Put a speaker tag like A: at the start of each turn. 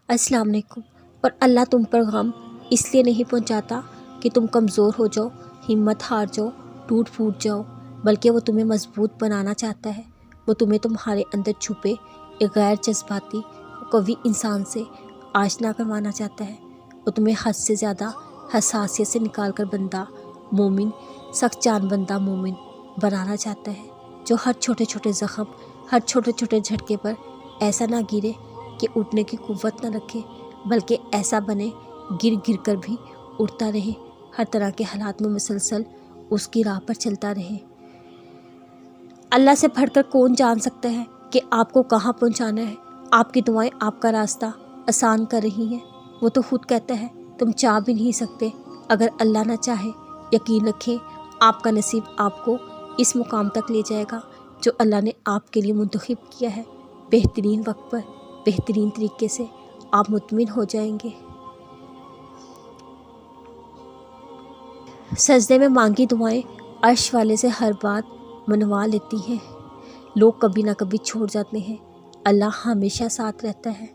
A: अस्सलाम वालेकुम। और अल्लाह तुम पर गम इसलिए नहीं पहुंचाता कि तुम कमज़ोर हो जाओ, हिम्मत हार जाओ, टूट फूट जाओ, बल्कि वो तुम्हें मजबूत बनाना चाहता है। वो तुम्हें तुम्हारे अंदर छुपे एक गैर जज्बाती कवि इंसान से आशना करवाना चाहता है। वो तुम्हें हद से ज़्यादा हसासियत से निकाल कर बंदा मोमिन, सख्त जान बंदा मोमिन बनाना चाहता है, जो हर छोटे छोटे ज़ख्म, हर छोटे छोटे झटके पर ऐसा ना गिरे कि उठने की कुव्वत ना रखे, बल्कि ऐसा बने गिर गिर कर भी उठता रहे, हर तरह के हालात में मुसलसल उसकी राह पर चलता रहे। अल्लाह से बढ़कर कौन जान सकता है कि आपको कहाँ पहुँचाना है। आपकी दुआएं आपका रास्ता आसान कर रही हैं। वो तो खुद कहता है तुम चाह भी नहीं सकते अगर अल्लाह ना चाहे। यकीन रखें, आपका नसीब आपको इस मुकाम तक ले जाएगा जो अल्लाह ने आपके लिए मुंतखब किया है। बेहतरीन वक्त पर बेहतरीन तरीके से आप मुतमिन हो जाएंगे। सजदे में मांगी दुआएं अर्श वाले से हर बात मनवा लेती हैं। लोग कभी ना कभी छोड़ जाते हैं, अल्लाह हमेशा साथ रहता है।